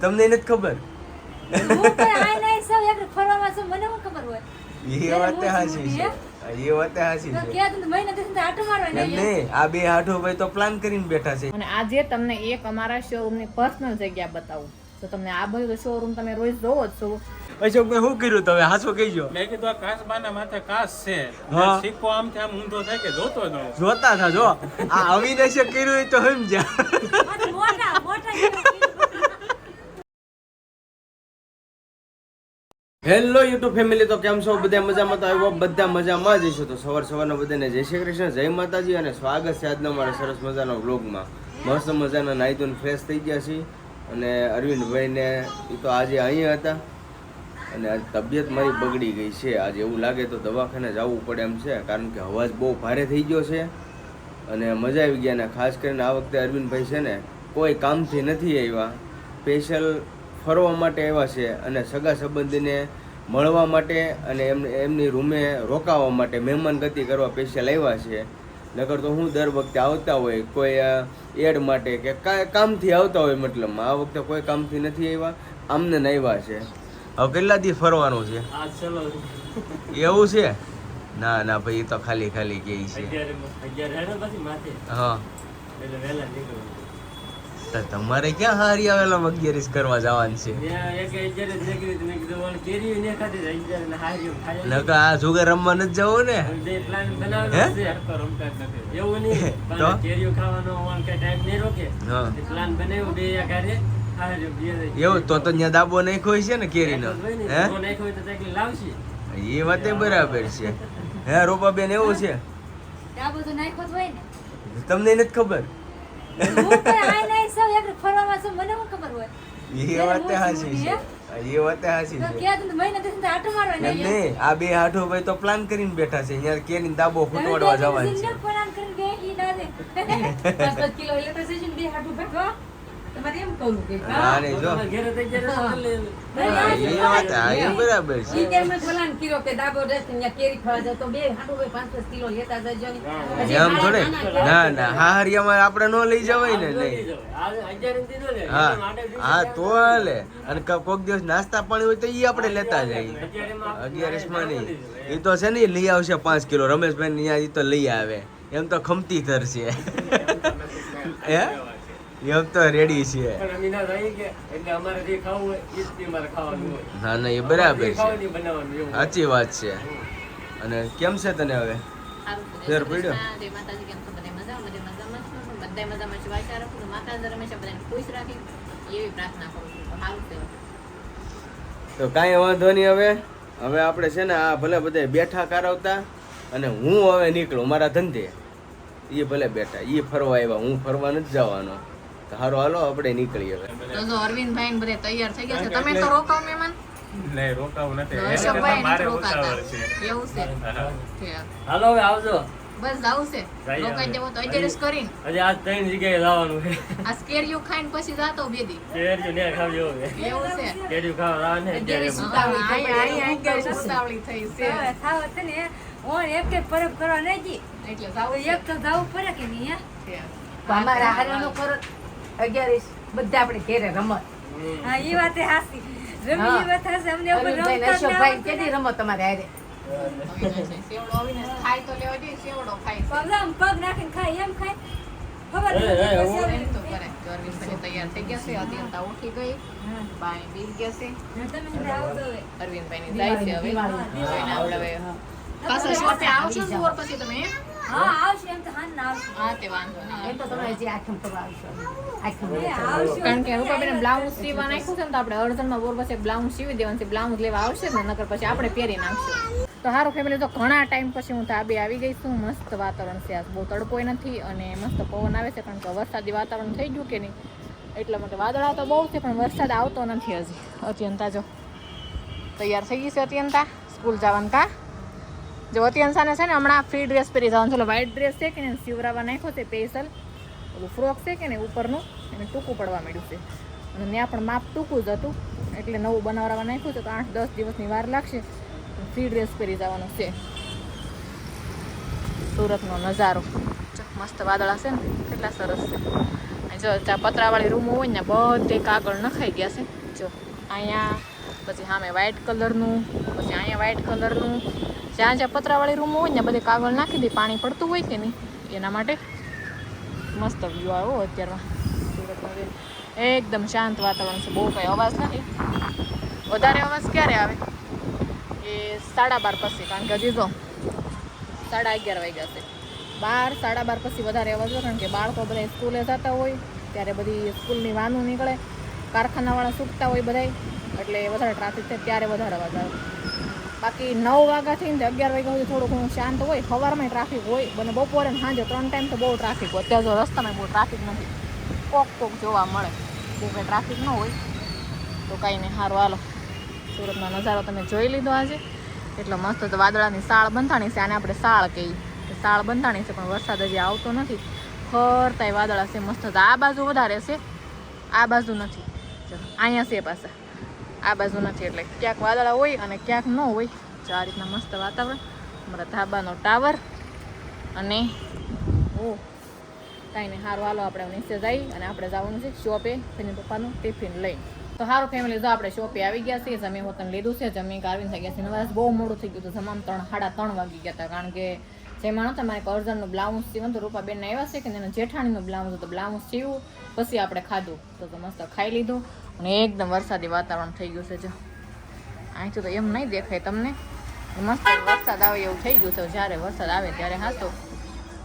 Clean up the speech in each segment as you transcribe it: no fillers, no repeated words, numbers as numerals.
તમને નથી ખબર? હું તો આ નહીં સૌ એક ફરવામાં છું, મને શું ખબર હોય? એ વાત હાચી છે, એ વાત હાચી તો છે. કે તું મહિના થી આટો મારવા નહીં. નહીં, આ બે હાઠો ભાઈ તો પ્લાન કરીને બેઠા છે. અને આજે તમને એક અમારા શોરૂમ ની પર્સનલ જગ્યા બતાવું. તો તમને આ બધું શોરૂમ તમે રોજ જોવો જ છો. અશોકભાઈ શું કર્યું તમે? હાચો કહીજો. મેં કીધું આ કાચબાના માથે કાચ છે. હા. સિક્કો આમથી આમ ઊંધો થાય કે જોતો ન હોઉં. જોતા થા જો આ અવિનાશે કર્યું હોય તો સમજ્યા. આ તો મોટા મોટા જેવા. હેલો યુટ્યુબ ફેમિલી, તો કેમ છો? બધા મજામાં? તો આવ્યો બધા મજામાં જ છો. તો સવારના બધાને જય શ્રી કૃષ્ણ, જય માતાજી અને સ્વાગત છે આજના અમારા સરસ મજાના વ્લોગમાં. મસ્ત મજાના નાહી ધોઈને ફ્રેશ થઈ ગયા છીએ અને અરવિંદભાઈને એ તો આજે અહીંયા હતા અને આજ તબિયત મારી બગડી ગઈ છે. આજે એવું લાગે તો દવાખાને જવું પડે એમ છે, કારણ કે અવાજ બહુ ભારે થઈ ગયો છે અને મજા આવી ગયા. ને ખાસ કરીને આ વખતે અરવિંદભાઈ છે ને કોઈ કામથી નથી આવ્યા, સ્પેશિયલ ફરવા માટે આવ્યા છે અને સગા સંબંધીને મળવા માટે અને એમની રૂમે રોકાવા માટે મહેમાન ગતિ કરવા સ્પેશિયલ આવ્યા છે. નકર તો હું દર વખતે આવતા હોય કોઈ એડ માટે કે કામથી આવતા હોય, મતલબમાં આ વખતે કોઈ કામથી નથી આવ્યા, આમને ન આવ્યા છે. હવે કેટલા દી ફરવાનું છે? આ ચલો એવું છે? ના ના ભાઈ, એ તો ખાલી ખાલી કહે છે. 11 હેડો પછી માથે હા, એટલે વહેલા નીકળવાનું. તો તમારે ક્યાં હારી આવેલા 11 કરવા જવાનું છે? ત્યાં એક 11 નીકળી તો મેં કીધું ઓલ કેરી ને ખાધી 11 ને હારી ખાઈ. નકર આ જુગાર રમવા નથી જવું ને? બે પ્લાન બનાવેલો છે, હરખો રમતા જ નથી. એવું નહીં તો? પણ કેરીઓ ખાવાનો ઓન કે ટાઈમ નહીં રોકે. હા. એ પ્લાન બનાવ્યો બે ઘરે હારી બે એવું તો ત્યાં દાબો નાખ્યો હોય છે ને કેરીનો? હે, નાખ્યો હોય તો સાયકલ લાવશે. એ વાતે બરાબર છે. હે રૂપાબેન, એવું છે? આ બધું નાખ્યો જ હોય ને. તમને નથી ખબર? હું તો આ નહીં સૌ એક ફરવામાં છું, મને શું ખબર હોય? એ વાતે હાચી છે, એ વાતે હાચી તો છે. કે તું મહિના થી આટો મારવા નહીં. નહીં, આ બે હાઠો ભાઈ તો પ્લાન કરીને બેઠા છે. અહીંયા કેરીનો દાબો ફૂટવાડવા જવાનું છે. પ્લાન કરીને બેહી ના દે. 5 કિલો એટલે તો સેશન બે હાટું ભેગો. તમારે એમ કહું કે હા ને જો તમારા ઘરે તો 11 લઈ લે. એ વાત હા, એ બરાબર છે. ઈ ટાઈમે પ્લાન કર્યો કે દાબો રહેશે ને કેરી ખાવા જાવ તો બે હાટું ભાઈ 5 કિલો લેતા જજો ને. પછી એમ થોડે ના ના હાહરિયામાં આપણે ન લઈ જવાય ને. લઈ નહીં, જાઓ. આ 11 દીધો ને હા એના માટે દીધો. હા તો હાલે. અને કોક દિવસ નાસ્તા પાણી હોય તો ઈ આપણે લેતા જઈએ. 11 માં નહીં, એ તો છે ને ઈ લઈ આવશે 5 કિલો. રમેશભાઈ ને ત્યાં ઈ તો લઈ આવે. એમ તો ખમતી થરશે. હે, એમ તો રેડી છે. પણ અમે ના રહીએ કે એટલે અમારે જે ખાવું હોય એ જ અમારે ખાવાનું હોય. ના ના, એ બરાબર જે છે, ખાવું નહીં બનાવવાનું એવું. સાચી વાત છે. અને કેમ છે તને હવે? સારું છે. ફેર પડ્યો? જય માતાજી, કેમ છો? બધા મજામાં છો? બધા મજામાં છો? આશા રાખું છું માતાજી હંમેશા બધાને ખુશ રાખે એવી પ્રાર્થના કરું છું. તો સારું છે. તો કાંઈ વાંધો નહીં. હવે આપણે છે ને આ ભલે બધા બેઠા કારવતા અને હું હવે નીકળું મારા ધંધે. એ ભલે બેઠા, એ ફરવા આવ્યા, હું ફરવા નથી જવાનો. તો હારો હાલો આપણે નીકળીએ હવે. તો જો અરવિંદભાઈ ને બધા તૈયાર થઈ ગયા છે. તમે તો રોકાવ મહેમાન? નહીં રોકાવું નથી. તો એને અશોકભાઈ મારે નથી રોકાતા. ઉતાવળ છે. એવું છે? હા. ઠીક. હાલો હવે આવજો. બસ જાવું છે. જઈએ રોકાઈ હવે. દેવો તો એડજસ્ટ કરીને હજી આજ 3 જગ્યાએ જવાનું છે. આ સ્કેરિયું ખાઈને પછી જાતો બે દી. કેરીઓ ને ખાવજો હવે. એવું છે? કેરીઓ ખાવા આવવાને અત્યારે અત્યારે શું? અહીંયા ઉતાવળી થઈ છે. થાવ છે ને ઓન એક એક પરબ કરવા નહીં જી. એટલે તો જાવું એક તો જાવું પડે કે નહીં? છે. અમારા હારવાનો ખરચ 11 બધા આપણે ઘેરે રમત. હા, ઈ વાતે હાસી. રમી હા. ઈ વાત હાસી. અમને ઉપર અરુણભાઈ ને રમતા જ અશોકભાઈ ના કેદી રમત તમારે હારે? સેવડો આવીને ખાય તો લેવા જોઈએ. સેવડો ખાય છે. પગ આમ પગ નાખીને ખાય એમ ખાય. ખબર એ, નથી એ, પછી એમ તો કરે. તો અરવિંદભાઈ તૈયાર થઈ ગયા છે. અત્યંતા ઉઠી ગઈ. હા. બાય બીજ ગયા છે. તમે બધા આવજો હવે. અરવિંદભાઈ ની જાય છે હવે. દિવાળી. જોઈને આપણે હવે પાછા શોપે આવશો ને બોર પછી તમે? હા, આવશે એમ તો હાન ના આવશે. હા, તે વાંધો એમ નહીં. તો તમે હજી આખમ કરવા આવશો. આખમ એ આવશે. કારણ કે રૂપાબેન બ્લાઉઝ સીવા નાખ્યું છે ને તો આપણે અડધનમાં બોર પછી બ્લાઉઝ સીવી દેવાનું છે. બ્લાઉઝ લેવા આવશે ને નકર પછી આપણે પહેરી નાખશું. તો સારું ફેમિલી, તો ઘણા ટાઈમ પછી હું ધાબે આવી ગઈ છું. મસ્ત વાતાવરણ છે. આજ બહુ તડકોય નથી અને મસ્ત પવન આવે છે, કારણ કે વરસાદી વાતાવરણ થઈ ગયું કે નહીં એટલા માટે. વાદળા તો બહુ છે પણ વરસાદ આવતો નથી હજી. અત્યંતા જો તૈયાર થઈ ગઈ છે. અત્યંતા સ્કૂલ જવાનું કા જો અત્યંતાને છે ને હમણાં ફ્રી ડ્રેસ પહેરી જવાનું. ચલો વ્હાઈટ ડ્રેસ છે કે ને સિવરાવા નાખ્યો છે સ્પેશિયલ. ઓલું ફ્રોક છે કે ને ઉપરનું એને ટૂંકું પડવા માંડ્યું છે અને ત્યાં પણ માપ ટૂંકું જ હતું એટલે નવું બનાવવા નાખ્યું છે. તો 8-10 દિવસની વાર લાગશે. ફ્રી ડ્રેસ પહેરી જવાનો છે. સુરતનો નજારો મસ્ત વાદળા છે ને કેટલા સરસ છે. જો ત્યાં પતરાવાળી રૂમ હોય ને બધે કાગળ નખાઈ ગયા છે. જો અહીંયા પછી સામે વ્હાઈટ કલરનું, પછી અહીંયા વ્હાઈટ કલરનું, જ્યાં જ્યાં પતરાવાળી રૂમ હોય ને બધે કાગળ નાખી દે, પાણી પડતું હોય કે નહીં એના માટે. મસ્ત વ્યૂ આવ્યો અત્યારમાં સુરતમાં. એકદમ શાંત વાતાવરણ છે, બહુ કંઈ અવાજ નથી. વધારે અવાજ ક્યારે આવે એ 12:30 પછી, કારણ કે હજી તો 11:30 વાગ્યા છે. 12, 12:30 પછી વધારે અવાજ હોય, કારણ કે બાળકો બધા સ્કૂલે જતા હોય ત્યારે બધી સ્કૂલની વાહનો નીકળે, કારખાનાવાળા છૂટતા હોય બધા, એટલે વધારે ટ્રાફિક થાય ત્યારે વધારે અવાજ આવે. બાકી 9 વાગ્યાથી 11 વાગ્યા સુધી થોડું ઘણું શાંત હોય. સવારમાં ટ્રાફિક હોય, અને બપોરે સાંજે 3 ટાઈમ તો બહુ ટ્રાફિક હોય. અત્યારે તો રસ્તામાં બહુ ટ્રાફિક નથી, કોક જોવા મળે, બહુ કંઈ ટ્રાફિક ન હોય તો કાંઈ નહીં. સારું હાલો, સુરતનો નજારો તમે જોઈ લીધો આજે. એટલો મસ્ત તો વાદળાની સાળ બંધાણી છે, આને આપણે સાળ કહીએ. સાળ બંધાણી છે પણ વરસાદ હજી આવતો નથી. ફરતાય વાદળા છે મસ્ત. તો આ બાજુ વધારે છે, આ બાજુ નથી. અહીંયા છે પાછા, આ બાજુ નથી. એટલે ક્યાંક વાદળા હોય અને ક્યાંક ન હોય. જો આ રીતના મસ્ત વાતાવરણ, અમારા ધાબાનો ટાવર. અને ઓ કાંઈ નહીં, સારું હાલો આપણે નીચે જઈ અને આપણે જવાનું છે શોપે, તેની પપ્પાનું ટિફિન લઈ. તો સારું ફેમિલી, જો આપણે શોપે આવી ગયા છીએ. જમી હોતન લીધું છે, જમી કાઢીને થઈ ગયા છે. નવાજ બહુ મોડું થઈ ગયું હતું, જમામ 3:30 વાગી ગયા હતા. કારણ કે જેમાં નહોતા મારે અર્જનનું બ્લાઉઝ સીવન તો રૂપાબેનને આવ્યા છે કે એના જેઠાણીનું બ્લાઉઝ હતું, બ્લાઉઝ સીવું પછી આપણે ખાધું તો મસ્ત ખાઈ લીધું. અને એકદમ વરસાદી વાતાવરણ થઈ ગયું છે. જો અહીંથી તો એમ નહીં દેખાય તમને, મસ્ત વરસાદ આવે એવું થઈ ગયું છે. જ્યારે વરસાદ આવે ત્યારે હાસો,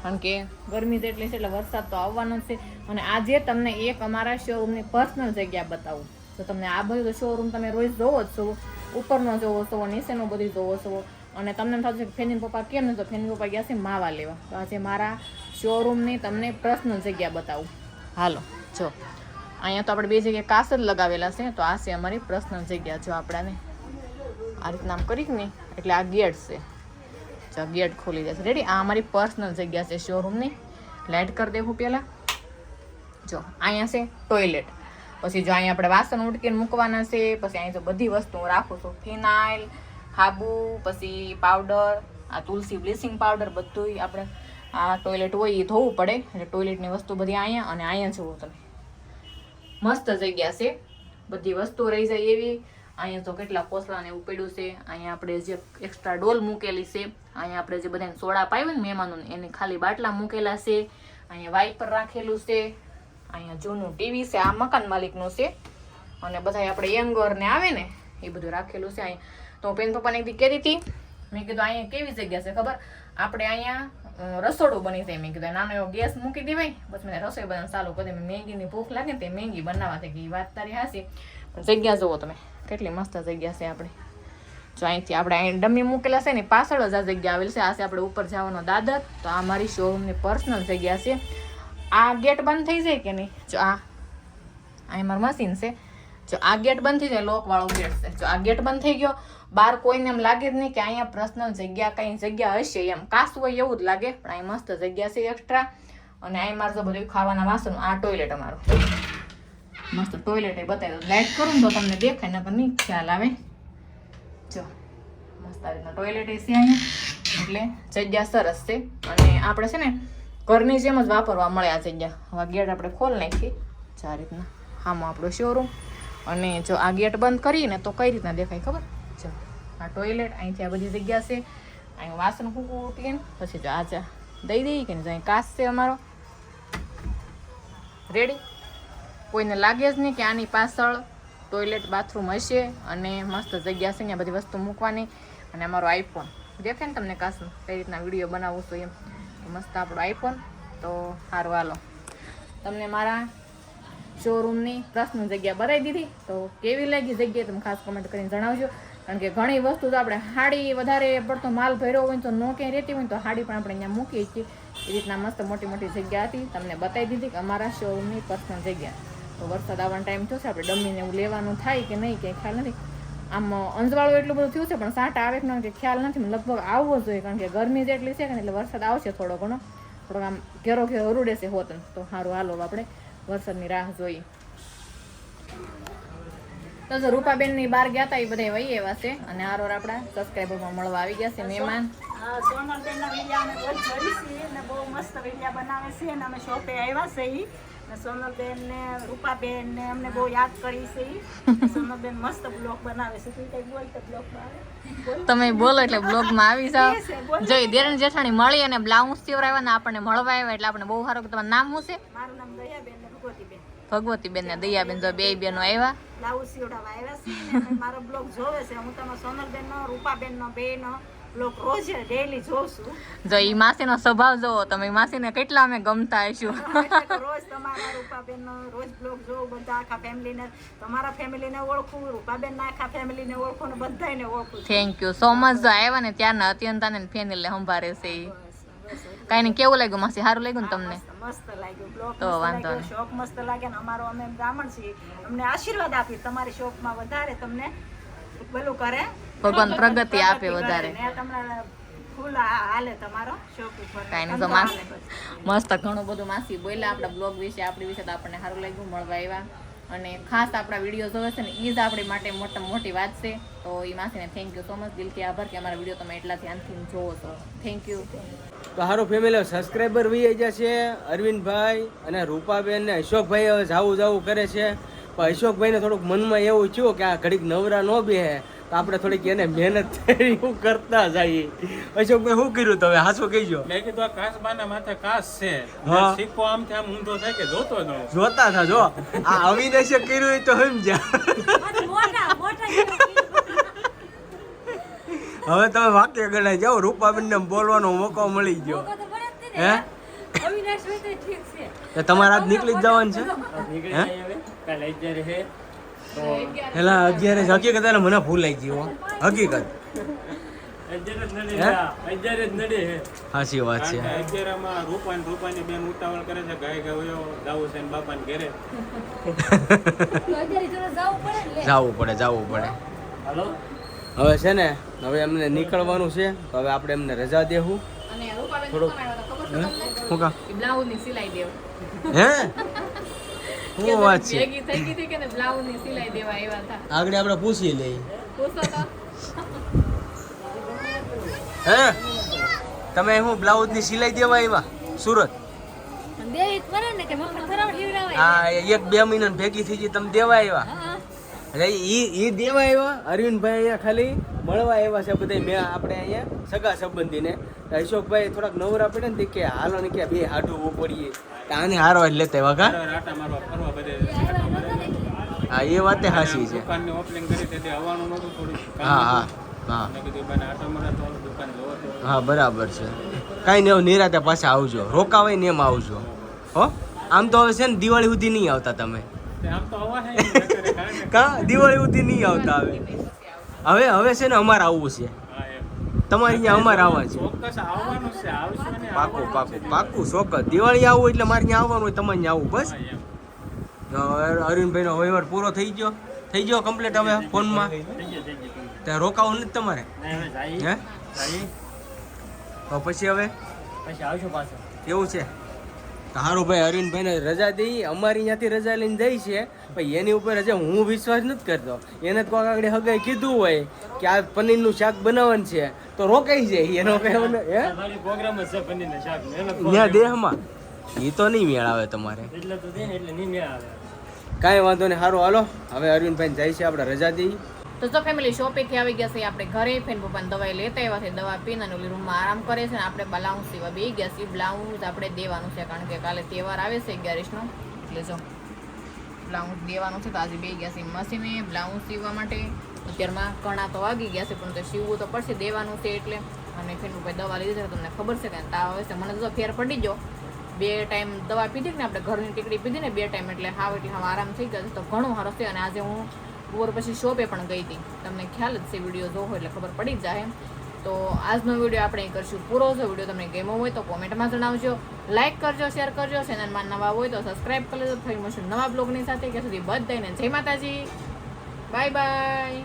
કારણ કે ગરમી જેટલી છે એટલે વરસાદ તો આવવાનો જ છે. અને આજે તમને એક અમારા શોરૂમની પર્સનલ જગ્યા બતાવું. તો તમને આ બધું શોરૂમ તમે રોજ જોવો જ છો, ઉપરનો જોવો છો, નીચેનો બધી જોવો છો. અને તમને થતું છે કે ફેની પપ્પા કેમ ને, તો ફેની પપ્પા ગયા છે માવા લેવા. તો આજે મારા શોરૂમની તમને પર્સનલ જગ્યા બતાવું. હાલો જો અહીંયા તો આપણે બે જગ્યાએ કાચ જ લગાવેલા છે. તો આ છે અમારી પર્સનલ જગ્યા. જો આપણાને આ રીતના આમ કરી ને એટલે આ ગેટ છે. જો ગેટ ખોલી જશે. રેડી, આ અમારી પર્સનલ જગ્યા છે શોરૂમની. લાઇટ કરી દેવું પહેલાં. જો અહીંયા છે ટોયલેટ. પછી જો અહીંયા આપણે વાસણ ઉટકીને મૂકવાના છે. પછી અહીં તો બધી વસ્તુ હું રાખું છું, ફિનાઇલ, સાબુ, પછી પાવડર, આ તુલસી બ્લીચિંગ પાવડર, બધું આપણે આ ટોયલેટ હોય એ ધોવું પડે. એટલે ટોયલેટની વસ્તુ બધી અહીંયા. અને અહીંયા જુઓ તમે, મસ્ત જગ્યા છે, બધી વસ્તુ રહી જાય એવી. અહીંયા તો કેટલા કોસલાને એવું પડ્યું છે. અહીંયા આપણે જે એક્સ્ટ્રા ડોલ મૂકેલી છે. અહીંયા આપણે જે બધાને સોડા પાવ્યું ને મહેમાનોને, એની ખાલી બાટલા મૂકેલા છે. અહીંયા વાઇપર રાખેલું છે. અહીંયા જૂનું ટીવી છે, આ મકાન માલિકનું છે. અને બધા આપણે યંગર ને આવે ને એ બધું રાખેલું છે અહીંયા. તો હું પેન પપ્પાને એકદી કહેતી હતી, મેં કીધું અહીંયા કેવી જગ્યા છે ખબર, આપણે અહીંયા રસોડું બની જાય. મેં કીધું નાનો એવો ગેસ મૂકી દેવાય, બસ મેં રસોઈ બનાવવાનું ચાલુ કરી દે. મેગીની ભૂખ લાગે ને તે મેગી બનાવવા થઈ ગઈ. વાત તારી હાસી, પણ જગ્યા જુઓ તમે કેટલી મસ્ત જગ્યા છે આપણે. જો અહીંથી આપણે અહીં ડમી મૂકેલા છે ને પાછળ જ આ જગ્યા આવેલી છે. આ છે આપણે ઉપર જવાનો દાદર. તો આ મારી શોરૂમની પર્સનલ જગ્યા છે. આ ગેટ બંધ થઈ જાય કે નહીં, જો આ અહીં મારું મશીન છે. જો આ ગેટ બંધ થઈ જાય, લોક વાળો ગેટ છે. જો આ ગેટ બંધ થઈ ગયો, બહાર કોઈને એમ લાગે જ નહીં કે અહીંયા પર્સનલ જગ્યા કઈ જગ્યા હશે, એમ કાસ હોય એવું જ લાગે. પણ અહીં મસ્ત જગ્યા છે એક્સ્ટ્રા. અને અહીં મારે તો બધું ખાવાના વાસણ. આ ટોયલેટ અમારું મસ્ત ટોયલેટ એ બતાવી દો. લાઇટ કરું તો તમને દેખાય, નકર નહીં ખ્યાલ આવે. જો મસ્ત આ રીતના ટોયલેટ છે અહીંયા. એટલે જગ્યા સરસ છે. અને આપણે છે ને ઘરની જેમ જ વાપરવા મળે આ જગ્યા. હવે ગેટ આપણે ખોલ નાખીએ. જો આ રીતના આમાં આપણો શોરૂમ. અને જો આ ગેટ બંધ કરીને તો કઈ રીતના દેખાય ખબર? જો આ ટોયલેટ, અહીંથી આ બધી જગ્યા છે. અહીં વાસણ ફૂંકવું ઉઠીને પછી જો આ દઈ દઈએ કે નહીં. અહીં કાચ છે અમારો રેડી. કોઈને લાગે જ નહીં કે આની પાછળ ટોયલેટ બાથરૂમ હશે. અને મસ્ત જગ્યા છે અહીંયા બધી વસ્તુ મૂકવાની. અને અમારો આઈફોન દેખાય ને તમને કાચનો, કઈ રીતના વિડીયો બનાવું છું એમ. મસ્ત આપણો આઈફોન. તો સારું હાલો, તમને મારા શોરૂમની પર્સનલ જગ્યા બતાવી દીધી. તો કેવી લાગી જગ્યા તમે ખાસ કમેન્ટ કરીને જણાવજો. કારણ કે ઘણી વસ્તુ તો આપણે હાડી વધારે પડતો માલ ભર્યો હોય તો ન ક્યાંય રહેતી હોય તો હાડી પણ આપણે અહીંયા મૂકીએ છીએ. એ રીતના મસ્ત મોટી મોટી જગ્યા હતી, તમને બતાવી દીધી કે અમારા શોરૂમની પર્સનલ જગ્યા. તો વરસાદ આવવાનો ટાઈમ થયો છે, આપણે ડમીને એવું લેવાનું થાય કે નહીં કંઈ ખ્યાલ નથી. આમ અંજવાળું એટલું બધું થયું છે પણ સાંટા આવે કે ન કે ખ્યાલ નથી. લગભગ આવવો જોઈએ, કારણ કે ગરમી જેટલી છે કે એટલે વરસાદ આવશે થોડો ઘણો. થોડોક આમ ઘેરો ઘેરો રૂડે છે હોતન. તો સારું હાલો આપણે વરસાદની રાહ જોઈએ. તો જો રૂપાબેનની બહાર ગયા હતા એ બધા વહી એવા છે. અને આરોર આપણા સબસ્ક્રાઈબરમાં મળવા આવી ગયા છે મહેમાન. સોનલબેનના વિડીયા અમે બહુ જોઈ છીએ અને બહુ મસ્ત વિડીયા બનાવે છે. અને અમે શોપે આવ્યા છે. ને સોનલબેન ને રૂપાબેન ને અમને બહુ યાદ કરી છે ઈ. સોનલબેન મસ્ત બ્લોગ બનાવે છે. તું કઈ બોલ તો બ્લોગમાં આવે. બોલ. તમે બોલો એટલે બ્લોગમાં આવી જાવ એ છે, બોલ. જોઈ દેરણ જેઠાણી મળી અને બ્લાઉઝ સીવરાવ્યા ને આપણને મળવા આવ્યા એટલે આપણે બહુ સારું કે તમારું નામ શું છે મારું નામ દયાબેન ને ભગવતીબેન. ભગવતીબેન ને દયાબેન જો બે બેનો આવ્યા બ્લાઉઝ સીવડાવવા આવ્યા છે ને અમે મારો બ્લોગ જોવે છે. હું તમારા સોનલબેન નો રૂપાબેન નો બે નો બ્લોગ રોજ ડેઈલી જોઉં છું. જો ઈ માસીનો સ્વભાવ જોવો તમે માસીને કેટલા અમે ગમતા હશું એટલે તો રોજ તમારા રૂપાબેન નો રોજ બ્લોગ જોઉં. બધા આખા ફેમિલીને તમારા ફેમિલીને ઓળખું, રૂપાબેન ના આખા ફેમિલીને ઓળખું ને બધાને ઓળખું છું. થેન્ક યુ સો મચ જો આવ્યા ને ત્યારના અત્યંતાને ફેનિલને સંભાળે છે ઈ કાંઈ નહીં કેવું લાગ્યું માસી સારું લાગ્યું ને તમને મસ્ત લાગ્યું બ્લોગ. તો વાંધો નહીં. શોપ મસ્ત લાગે ને અમારો અમે બ્રાહ્મણ છીએ. અમને આશીર્વાદ આપી તમારી શોપમાં વધારે તમને પેલું કરે, ભગવાન પ્રગતિ આપે વધારે. ને તમને ફૂલ હાલે તમારો શોપ ઉપર. કાંઈ નહીં તો માસી મસ્ત ઘણું બધું માસી બોલ્યા આપણા બ્લોગ વિશે આપણી વિશે તો આપણને સારું લાગ્યું મળવા આવ્યા અને ખાસ આપણા વિડીયો જોવે છે ને એ જ આપણી માટે મોટી વાત છે. તો એ માસીને થેન્ક યુ સો મચ દિલથી આભાર કે અમારા વિડીયો તમે એટલા ધ્યાનથી જોવો છો. Thank you. તો સારું ફેમિલી સબસ્ક્રાઈબર વી ગયા છે અરવિંદભાઈ અને રૂપાબેન ને અશોકભાઈ હવે જાવું કરે છે. પણ અશોકભાઈને થોડુંક મનમાં એવું થયું કે આ ઘડીક નવરા ન બેહે તો આપણે થોડીક એને મહેનત એવું કરતા જઈએ. અશોકભાઈ શું કર્યું તમે હાચું કહીજો. મેં કીધું આ કાસબાના માથે કાસ છે હા. સિક્કો આમથી આમ ઊંધો થાય કે જોતો ન હોય. જોતા થા જો આ અવિનાશે કર્યું હોય તો સમજ્યા. હવે તમે વાક્ય ગણાય જાઓ રૂપાબેન ને બોલવાનો મોકો મળી ગયો. હે અવિનાશ હોય તો ઠીક છે. તો તમારે આજ નીકળી જ જવાનું છે. નીકળી હે? જાય હવે કાલે 11 છે તો પેલા 11 હકીકત એને મને ભૂલાઈ ગઈ હો. હકીકત 11 જ નડે હે? 11 જ નડે હે સાચી વાત છે. કારણ કે 11 માં રૂપાની બેન ઉતાવળ કરે છે ગાય ગાયો જાવું છે ને બાપાને ઘરે તો અત્યારે જરા જવું પડે ને લે. જાવું પડે. હાલો હવે છે ને હવે એમને નીકળવાનું છે તો હવે આપણે એમને રજા દેવું. અને રૂપાબેન થોડુંક. શું આવ્યા હતા ખબર છે તમને? શું કા એ બ્લાઉઝની સિલાઈ દેવ હે શું વાત છે. ભેગી થઈ ગઈ હતી કે ને બ્લાઉઝની સિલાઈ દેવા આવ્યા હતા. આગળ આપણે પૂછી લઈએ. પૂછો તો હે તમે શું બ્લાઉઝ ની સિલાઈ દેવા આવ્યા સુરત? દેવી જ પડે ને કે મફત થોડા હીવડાવાય. હા 1-2 મહિના ભેગી થઈ ગઈ તમે દેવા આવ્યા. હા. એટલે ઈ દેવા આવ્યા. અરવિંદભાઈ અહીંયા ખાલી મળવા આવ્યા છે બધા મેં આપણે અહીંયા સગા સંબંધીને. તો અશોકભાઈ થોડાક નવરા પડે ને કે હાલો ને કે બે હાડું પડીએ તો આને હારો જ લેતા આવ્યા કા. આટા મારવા ફરવા બધે હા એ વાતે હાસી છે. દુકાનની ઓપનિંગ કરી તે આવવાનું નહોતું થોડું કામ હા હા હતું. હા મેં કીધું બેન આટા મારા તો દુકાન જોવો તો હા બરાબર છે. કાંઈ નહીં હવે નિરાતે પાછા આવજો. રોકાવાય ને એમ આવજો હો. આમ તો હવે છે ને દિવાળી સુધી નહીં આવતા તમે. તે આમ તો હવા હે કારણ કે કા દિવાળી સુધી નહીં આવતા હવે છે ને અમારે આવવું છે. હા એમ તમારે અહીંયા અમારે આવવા છે. ચોક્કસ આવવાનું છે આવશું ને પાકું ચોક્કસ. દિવાળી આવવું એટલે મારે ત્યાં આવવાનું હોય તમારે ત્યાં આવું બસ. હા, એમ. અરવિંદભાઈનો વહીવટ પૂરો થઈ ગયો કમ્પ્લીટ હવે ફોનમાં. થઈ ગયું. ત્યાં રોકાવું નથી તમારે નહીં, હવે જાય હે જાય તો પછી હવે પછી આવશું પાછું એવું છે. તો સારું ભાઈ અરવિંદભાઈને રજા દઈ અમારી ત્યાંથી રજા લઈને જાય છે ભાઈ એની ઉપર હજે હું વિશ્વાસ નથી કરતો. એને તો કોઈક આગળ હગાઈ કીધું હોય કે આ પનીરનું શાક બનાવવાનું છે તો રોકાઈ જાય એનો કહેવાનો હે મારી પ્રોગ્રામ જ છે પનીરના શાક મહેનત ત્યાં દેહમાં એ તો નહીં મેળ આવે તમારે. એટલે તો દે ને એટલે નહીં મેળ આવે કાંઈ વાંધો નહીં. સારું હાલો હવે અરવિંદભાઈ જાય છે આપણે રજા દઈ. તો જો ફેમિલી શોપેથી આવી ગયા છે આપણે ઘરે ફેન પપ્પાને દવાઈ લેતા આવ્યા છે. દવા પીને અને ઓલી રૂમમાં આરામ કરે છે ને આપણે બ્લાઉઝ સીવા બે ગયા છીએ. બ્લાઉઝ આપણે દેવાનું છે કારણ કે કાલે તહેવાર આવે છે 11નો એટલે જો બ્લાઉઝ દેવાનું છે તો આજે બે ગયા છે મશીને બ્લાઉઝ સીવવા માટે. અત્યારમાં કણા તો વાગી ગયા છે પણ તો સીવવું તો પડશે દેવાનું છે એટલે. અને ફેન પપ્પાએ દવા લીધી છે તમને ખબર છે કે તાવ આવે છે મને તો ફેર પડી ગયો. 2 ટાઈમ દવા પીધી ને આપણે ઘરની ટીકડી પીધી ને 2 ટાઈમ એટલે હાવ આરામ થઈ ગયો તો ઘણું સારું છે. અને આજે હું બપોર પછી શોપે પણ ગઈ હતી. તમને ખ્યાલ જ છે વિડીયો જોવો એટલે ખબર પડી જ જાય. તો આજનો વિડીયો આપણે કરશું પૂરો. જો વિડીયો તમને ગમ્યો હોય તો કોમેન્ટમાં જણાવજો. લાઇક કરજો, શેર કરજો. ચેનલમાં નવા હોય તો સબસ્ક્રાઈબ કરી લેજો. ફરી મળશું નવા બ્લોગની સાથે. કે સુધી બધાને જય માતાજી. Bye bye.